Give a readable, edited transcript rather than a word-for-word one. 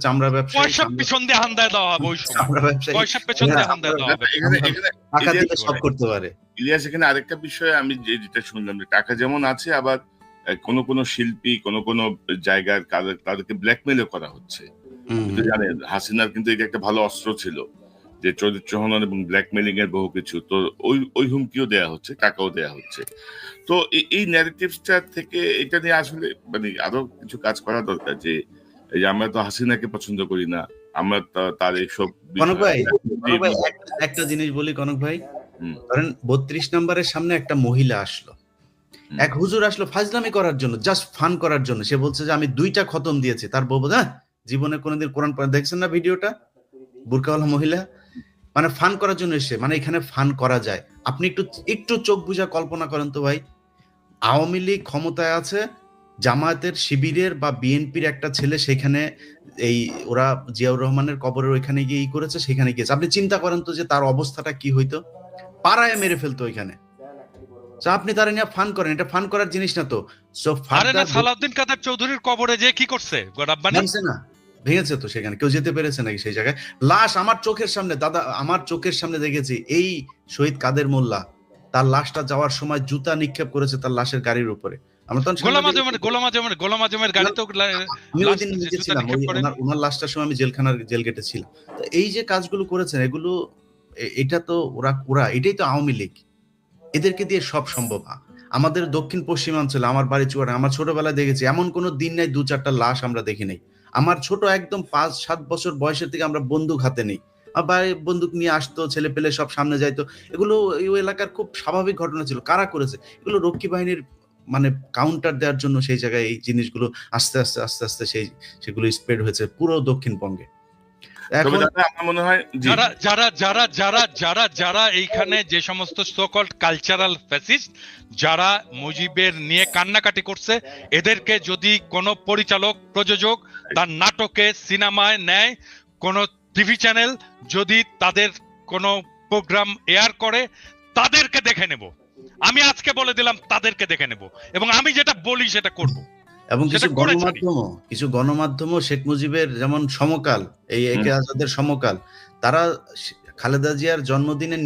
চামড়া ব্যবসায়ী, পয়সা পিছন দিয়ে হান্দায় দেওয়া হবে ওই সময়, চামড়া ব্যবসায়ী পয়সা পেছন দিয়ে হান্দায় দেওয়া হবে। টাকা দিলে সব করতে পারে। ইলিয়াস, এখানে আরেকটা বিষয় আমি যেটা শুনলাম, যে টাকা যেমন আছে, আবার কোন শিল্পী কোন জায়গার তাদেরকে ব্ল্যাকমেলও করা হচ্ছে। জানেন, হাসিনার কিন্তু এটা একটা ভালো অস্ত্র ছিল, যে চরিত্র হনন এবং ব্ল্যাকমেলিং এর বহু কিছু। তো ওই হুমকিও দেয়া হচ্ছে, টাকাও দেয়া হচ্ছে। তো এই ন্যারেটিভসটা থেকে এটা নিয়ে আসলে মানে আরো কিছু কাজ করা দরকার। যে এই যে আমরা তো হাসিনাকে পছন্দ করি না, আমরা তার এইসব কনক ভাই একটা জিনিস বলি কনক ভাই, ধরেন 32 নম্বরের সামনে একটা মহিলা আসলো, এক হুজুর আসলো ফাজলামি করার জন্য, জাস্ট ফান করার জন্য। সে বলছে যে আমি 2টা খতম দিয়েছি। তার বউ বলে, জীবনে কোনোদিন কোরআন পড়া দেখছেন না? ভিডিওটা, বুরকাওয়ালা মহিলা, মানে ফান করার জন্য এসে, মানে এখানে ফান করা যায়। আপনি একটু চোখ বুঝা কল্পনা করেন তো ভাই, আওয়ামী লীগ ক্ষমতায় আছে, জামায়াতের শিবিরের বা বিএনপির একটা ছেলে সেখানে এই ওরা জিয়াউর রহমানের কবরের ওইখানে গিয়ে করেছে, সেখানে গিয়েছে। আপনি চিন্তা করেন তো যে তার অবস্থাটা কি হইতো, পাড়ায় মেরে ফেলতো ওইখানে। আপনি তারা নিয়ে ফান করেন, এটা ফান করার জিনিস না তো। সালাউদ্দিন কাদের চৌধুরীর কবরে যে কি করছে, ভেঙেছে তো, সেখানে কেউ যেতে পেরেছে নাকি সেই জায়গায়? লাশ আমার চোখের সামনে, দাদা আমার চোখের সামনে দেখেছি। এই শহীদ কাদের মোল্লা, তার লাশটা যাওয়ার সময় জুতা নিক্ষেপ করেছে তার লাশের গাড়ির উপরে। আমরা তখন গোলাম আজমের গাড়িতে ওনার লাশটার সময় আমি জেল গেটে ছিলাম। তো এই যে কাজগুলো করেছেন, এগুলো এটা তো ওরা এটাই তো আওয়ামী লীগ, এদেরকে দিয়ে সব সম্ভব। আমাদের দক্ষিণ পশ্চিমাঞ্চলে, আমার বাড়ি চুয়াডাঙ্গা, আমার ছোটবেলায় দেখেছি এমন কোনো দিন নাই 2-4টা লাশ আমরা দেখি নাই। আমার ছোট একদম 5-7 বছর বয়সের থেকে আমরা বন্দুক হাতে নেই, আবার বন্দুক নিয়ে আসতো, ছেলে পেলে সব সামনে যাইতো। এগুলো এই এলাকার খুব স্বাভাবিক ঘটনা ছিল। কারা করেছে এগুলো? রক্ষী বাহিনীর মানে কাউন্টার দেওয়ার জন্য সেই জায়গায় এই জিনিসগুলো আস্তে আস্তে সেগুলো স্প্রেড হয়েছে পুরো দক্ষিণবঙ্গে। এখন আমার মনে হয় যারা এইখানে যে সমস্ত সো-কল্ড কালচারাল ফ্যাসিস্ট, যারা মুজিবের নিয়ে কান্নাকাটি করছে, এদেরকে যদি কোনো পরিচালক প্রযোজক তার নাটকে সিনেমায় নেয়, কোনো টিভি চ্যানেল যদি তাদের কোনো প্রোগ্রাম এয়ার করে, তাদেরকে দেখে নেব। আমি আজকে বলে দিলাম, তাদেরকে দেখে নেব, এবং আমি যেটা বলি সেটা করব। এবং কিছু গণমাধ্যমও শেখ মুজিবের যেমন সমকাল, এই একে আজাদের সমকাল, তারা খালেদা জিয়ার জন্মদিনের